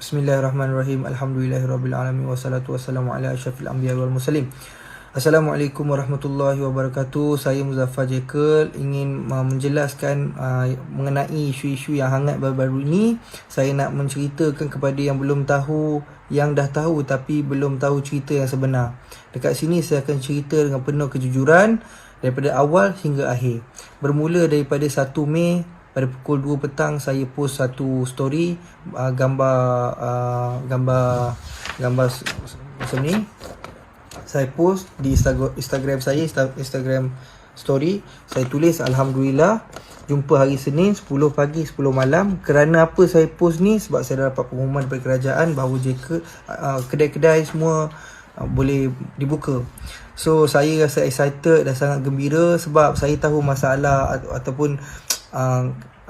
Bismillahirrahmanirrahim. Alhamdulillahirabbil alamin wassalatu wassalamu ala asyrafil anbiya'i wal mursalin. Assalamualaikum warahmatullahi wabarakatuh. Saya Muzaffar Jekyll ingin menjelaskan mengenai isu-isu yang hangat baru-baru ini. Saya nak menceritakan kepada yang belum tahu, yang dah tahu tapi belum tahu cerita yang sebenar. Dekat sini saya akan cerita dengan penuh kejujuran daripada awal hingga akhir. Bermula daripada 1 Mei pada pukul 2 petang saya post satu story gambar macam ni. Saya post di Instagram saya, Instagram story. Saya tulis Alhamdulillah jumpa hari Senin 10 pagi 10 malam. Kerana apa saya post ni? Sebab saya dah dapat pengumuman daripada kerajaan bahawa kedai-kedai semua boleh dibuka. So saya rasa excited dan sangat gembira sebab saya tahu masalah ataupun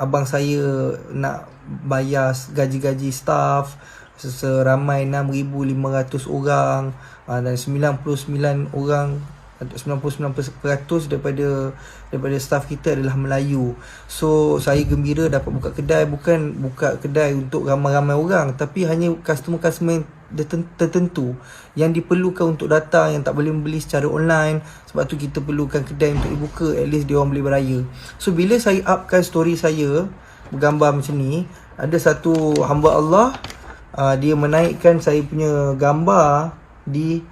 abang saya nak bayar gaji-gaji staff seramai 6,500 orang dan 99% daripada staff kita adalah Melayu. So saya gembira dapat buka kedai, bukan buka kedai untuk ramai-ramai orang, tapi hanya customer-customer tertentu yang diperlukan untuk datang, yang tak boleh membeli secara online. Sebab tu kita perlukan kedai untuk dibuka, at least dia orang boleh beraya. So bila saya upkan story saya bergambar macam ni, ada satu hamba Allah dia menaikkan saya punya gambar di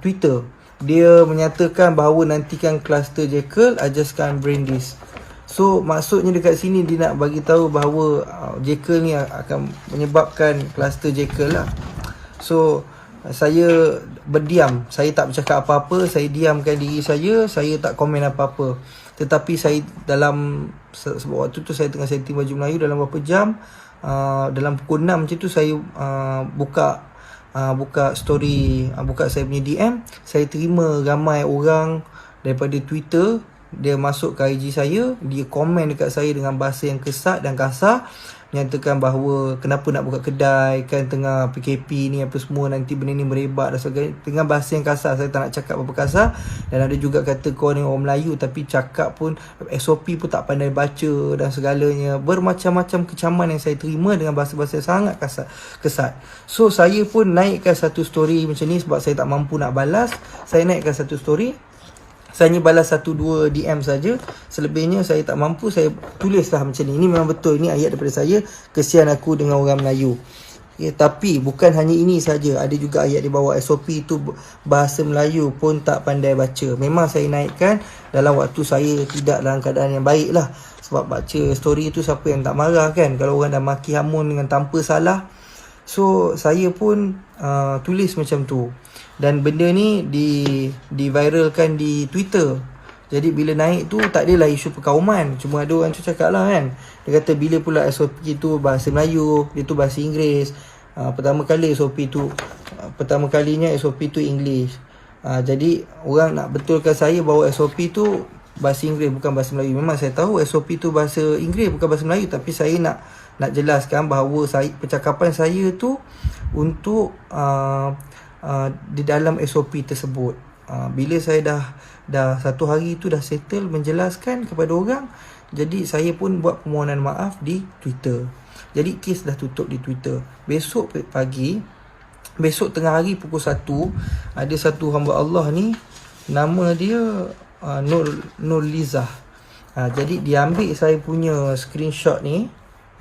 Twitter. Dia menyatakan bahawa nantikan Cluster Jekyll, I just can't bring this. So maksudnya dekat sini dia nak bagi tahu bahawa Jekyll ni akan menyebabkan Cluster Jekyll lah. So saya berdiam, saya tak bercakap apa-apa, saya diamkan diri saya tak komen apa-apa. Tetapi saya sebab waktu tu saya tengah setting baju Melayu, dalam beberapa jam dalam pukul 6 macam tu saya buka story, buka saya punya DM. Saya terima ramai orang daripada Twitter, dia masuk ke IG saya, dia komen dekat saya dengan bahasa yang kesat dan kasar, menyatakan bahawa kenapa nak buka kedai, kan tengah PKP ni apa semua, nanti benda ni merebak dan sebagainya, dengan bahasa yang kasar. Saya tak nak cakap apa kasar. Dan ada juga kata kau ni orang Melayu tapi cakap pun SOP pun tak pandai baca dan segalanya. Bermacam-macam kecaman yang saya terima dengan bahasa-bahasa sangat kesat. So saya pun naikkan satu story macam ni sebab saya tak mampu nak balas. Saya naikkan satu story, saya hanya balas 1-2 DM saja. Selebihnya saya tak mampu. Saya tulislah macam ni. Ini memang betul. Ini ayat daripada saya. Kesian aku dengan orang Melayu. Tapi bukan hanya ini saja. Ada juga ayat di bawah. SOP itu bahasa Melayu pun tak pandai baca. Memang saya naikkan dalam waktu saya tidak dalam keadaan yang baik lah. Sebab baca story itu siapa yang tak marah kan, kalau orang dah maki hamun dengan tanpa salah. So saya pun tulis macam tu. Dan benda ni diviralkan di Twitter. Jadi bila naik tu tak adalah isu perkauman. Cuma ada orang tu cakap lah kan, dia kata bila pula SOP tu bahasa Melayu, dia tu bahasa Inggeris. Pertama kalinya SOP tu English. Jadi orang nak betulkan saya bahawa SOP tu bahasa Inggeris bukan bahasa Melayu. Memang saya tahu SOP tu bahasa Inggeris bukan bahasa Melayu, tapi saya nak jelaskan bahawa percakapan saya tu untuk di dalam SOP tersebut. Bila saya dah satu hari tu dah settle menjelaskan kepada orang, jadi saya pun buat permohonan maaf di Twitter. Jadi kes dah tutup di Twitter. Besok tengah hari pukul 1, ada satu hamba Allah ni, nama dia Nur Lizah. Jadi dia ambil saya punya screenshot ni,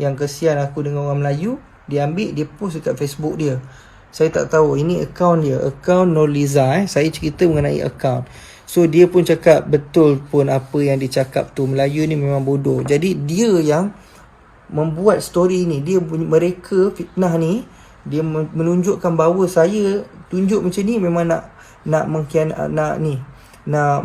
yang kesian aku dengan orang Melayu, dia ambil, dia post dekat Facebook dia. Saya tak tahu, ini akaun dia, akaun Nurliza. Saya cerita mengenai akaun. So dia pun cakap betul pun apa yang dia cakap tu, Melayu ni memang bodoh. Jadi dia yang membuat story ni, mereka fitnah ni, dia menunjukkan bahawa saya tunjuk macam ni memang nak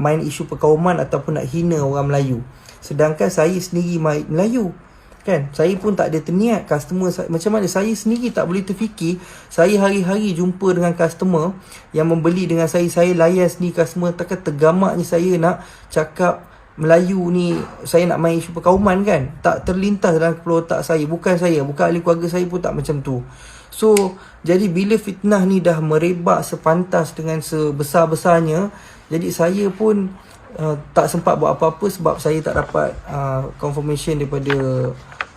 main isu perkauman ataupun nak hina orang Melayu. Sedangkan saya sendiri Melayu kan, saya pun tak ada terniat. Customer macam mana saya sendiri tak boleh terfikir. Saya hari-hari jumpa dengan customer yang membeli dengan saya layan sendiri customer. Takkan tergamaknya saya nak cakap Melayu ni, saya nak main isu perkauman kan. Tak terlintas dalam kepala otak saya. Bukan ahli keluarga saya pun tak macam tu. So jadi bila fitnah ni dah merebak sepantas dengan sebesar-besarnya, jadi saya pun tak sempat buat apa-apa sebab saya tak dapat confirmation daripada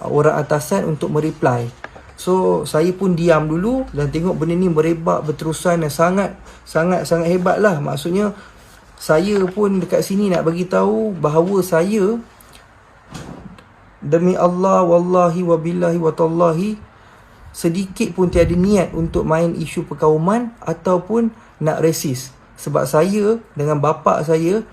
orang atasan untuk mereply. So saya pun diam dulu dan tengok benda ni merebak berterusan dan sangat hebat lah. Maksudnya saya pun dekat sini nak bagi tahu bahawa saya, demi Allah, wallahi wabillahi watallahi, sedikit pun tiada niat untuk main isu perkauman ataupun nak resis. Sebab saya dengan bapa saya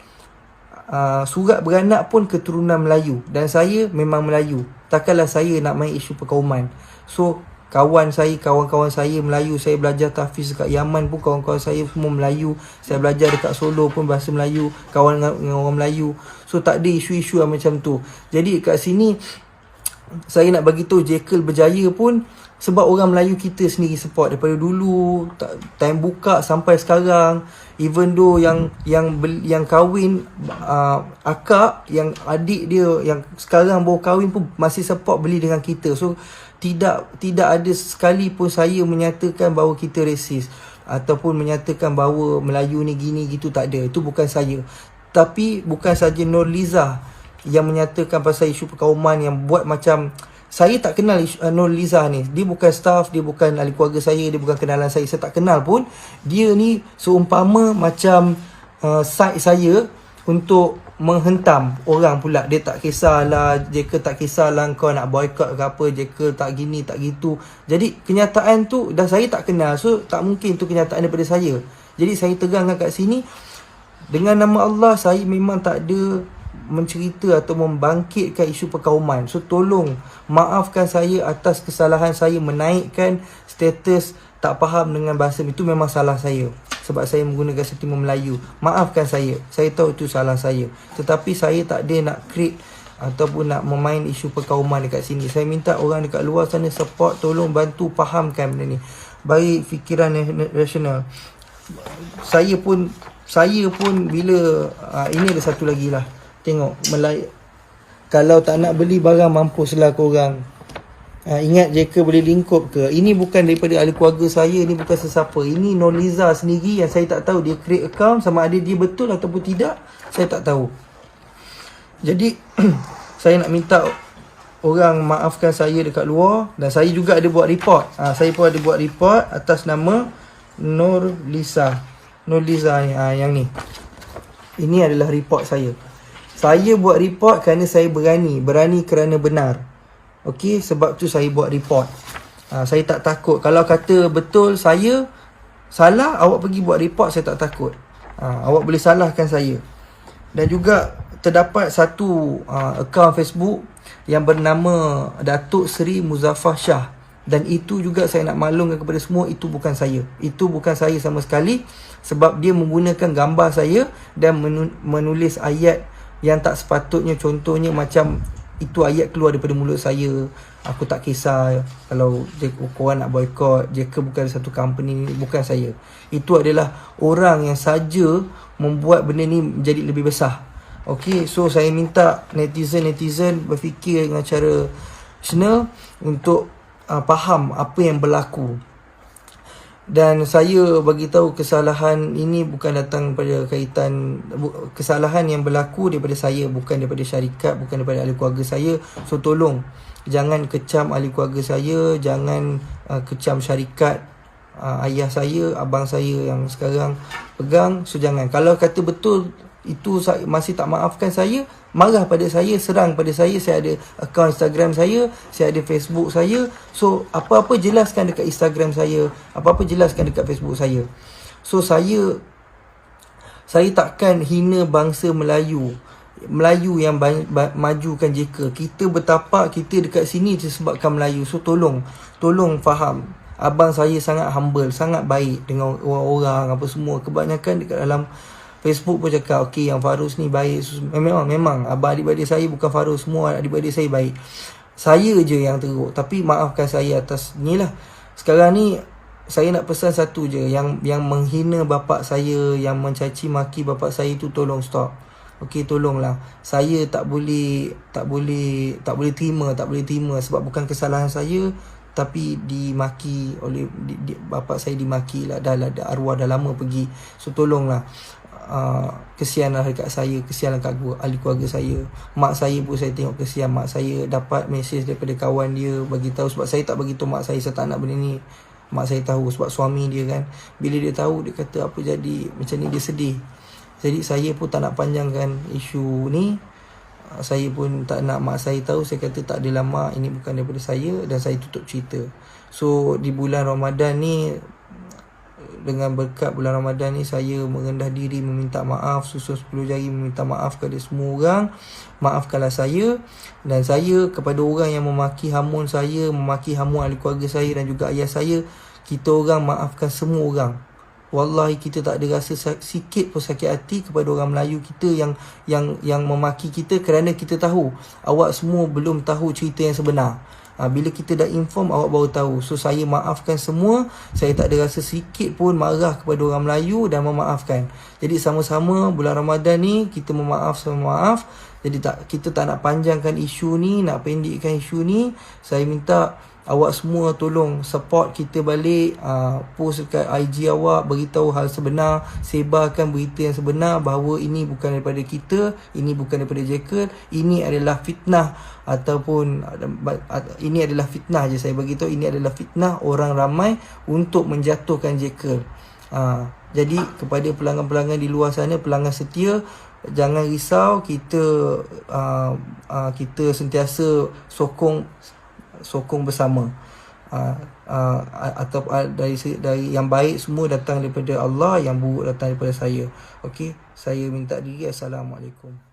surat beranak pun keturunan Melayu dan saya memang Melayu. Takkanlah saya nak main isu perkauman. So kawan-kawan saya Melayu, saya belajar tahfiz dekat Yaman pun kawan-kawan saya semua Melayu. Saya belajar dekat Solo pun bahasa Melayu, kawan dengan orang Melayu. So tak ada isu-isu yang macam tu. Jadi kat sini saya nak bagi tahu Jekyll berjaya pun sebab orang Melayu kita sendiri support daripada dulu, time buka sampai sekarang. Even though yang kahwin akak, yang adik dia yang sekarang baru kahwin pun masih support beli dengan kita. So tidak ada sekali pun saya menyatakan bahawa kita resis ataupun menyatakan bahawa Melayu ni gini gitu, tak ada. Itu bukan saya. Tapi bukan saja Nurliza yang menyatakan pasal isu perkauman yang buat macam, saya tak kenal Nurliza ni. Dia bukan staff, dia bukan ahli keluarga saya, dia bukan kenalan saya. Saya tak kenal pun. Dia ni seumpama macam side saya untuk menghentam orang pula. Dia tak kisahlah, Jekyll tak kisahlah kau nak boycott ke apa, Jekyll tak gini, tak gitu. Jadi kenyataan tu dah saya tak kenal. So tak mungkin tu kenyataan daripada saya. Jadi saya terangkan kat sini, dengan nama Allah, saya memang tak ada mencerita atau membangkitkan isu perkauman. So tolong maafkan saya atas kesalahan saya menaikkan status tak faham dengan bahasa. Itu memang salah saya sebab saya menggunakan sentimen Melayu. Maafkan saya. Saya tahu itu salah saya. Tetapi saya tak ada nak create ataupun nak memain isu perkauman dekat sini. Saya minta orang dekat luar sana support, tolong bantu fahamkan benda ni. Bagi fikiran rasional. Saya pun bila ini ada satu lagi lah. Tengok, kalau tak nak beli barang, mampuslah korang. Ingat Jekyll boleh lingkup ke? Ini bukan daripada ahli keluarga saya, ini bukan sesiapa. Ini Nurliza sendiri yang saya tak tahu dia create account, sama ada dia betul ataupun tidak, saya tak tahu. Jadi saya nak minta orang maafkan saya dekat luar. Dan saya juga ada buat report. Saya pun ada buat report atas nama Nurliza ni, yang ni. Ini adalah report saya. Saya buat report kerana saya berani kerana benar. Okey, sebab tu saya buat report. Saya tak takut. Kalau kata betul saya salah, awak pergi buat report, saya tak takut. Awak boleh salahkan saya. Dan juga terdapat satu akaun Facebook yang bernama Datuk Seri Muzaffar Shah. Dan itu juga saya nak maklumkan kepada semua, itu bukan saya. Itu bukan saya sama sekali. Sebab dia menggunakan gambar saya dan menulis ayat yang tak sepatutnya. Contohnya macam itu ayat keluar daripada mulut saya, aku tak kisah kalau korang nak boycott, Jekyll bukan satu company, bukan saya. Itu adalah orang yang saja membuat benda ni menjadi lebih besar. Okay, so saya minta netizen berfikir dengan cara rasional untuk faham apa yang berlaku. Dan saya bagi tahu kesalahan ini bukan datang pada kaitan, kesalahan yang berlaku daripada saya, bukan daripada syarikat, bukan daripada ahli keluarga saya. So tolong jangan kecam ahli keluarga saya, jangan kecam syarikat, ayah saya, abang saya yang sekarang pegang. So jangan. Kalau kata betul itu masih tak maafkan saya, marah pada saya, serang pada saya ada akaun Instagram saya ada Facebook saya. So apa-apa jelaskan dekat Instagram saya, apa-apa jelaskan dekat Facebook saya. So saya takkan hina bangsa Melayu yang majukan Jekyll. Kita bertapak, kita dekat sini disebabkan Melayu. So tolong faham. Abang saya sangat humble, sangat baik dengan orang-orang apa semua. Kebanyakan dekat dalam Facebook pun cakap, okey, yang Farus ni baik. Memang abang adik-adik saya bukan Farus, semua adik-adik saya baik. Saya je yang teruk. Tapi maafkan saya atas ni lah. Sekarang ni saya nak pesan satu je, yang menghina bapak saya, yang mencaci maki bapak saya tu, tolong stop. Okey, tolonglah. Saya tak boleh terima sebab bukan kesalahan saya, tapi dimaki oleh bapak saya, dimaki lah, dah arwah dah lama pergi. So tolonglah. kesianlah dekat saya, kesianlah kat ahli keluarga saya. Mak saya pun saya tengok kesian. Mak saya dapat mesej daripada kawan dia bagi tahu, sebab saya tak bagi tahu mak saya tak nak benda ni. Mak saya tahu sebab suami dia kan. Bila dia tahu, dia kata apa jadi macam ni, dia sedih. Jadi saya pun tak nak panjangkan isu ni. Saya pun tak nak mak saya tahu. Saya kata tak adalah mak, ini bukan daripada saya, dan saya tutup cerita. So di bulan Ramadan ni, dengan berkat bulan Ramadan ni, saya merendah diri meminta maaf, susun 10 jari meminta maaf kepada semua orang. Maafkanlah saya, dan saya kepada orang yang memaki hamun saya, memaki hamun ahli keluarga saya dan juga ayah saya, kita orang maafkan semua orang. Wallahi kita tak ada rasa sikit pun sakit hati kepada orang Melayu kita yang memaki kita, kerana kita tahu awak semua belum tahu cerita yang sebenar. Bila kita dah inform, awak baru tahu. So saya maafkan semua. Saya tak ada rasa sikit pun marah kepada orang Melayu dan memaafkan. Jadi sama-sama bulan Ramadan ni kita memaaf sama maaf. Jadi kita tak nak panjangkan isu ni, nak pendekkan isu ni. Saya minta awak semua tolong support kita balik, post dekat IG awak, beritahu hal sebenar, sebarkan berita yang sebenar bahawa ini bukan daripada kita, ini bukan daripada Jekyll, ini adalah fitnah, ataupun ini adalah fitnah je saya beritahu, ini adalah fitnah orang ramai untuk menjatuhkan Jekyll. Jadi kepada pelanggan-pelanggan di luar sana, pelanggan setia, jangan risau, kita sentiasa sokong bersama. Atau dari yang baik semua datang daripada Allah, yang buruk datang daripada saya. Okey, saya minta diri. Assalamualaikum.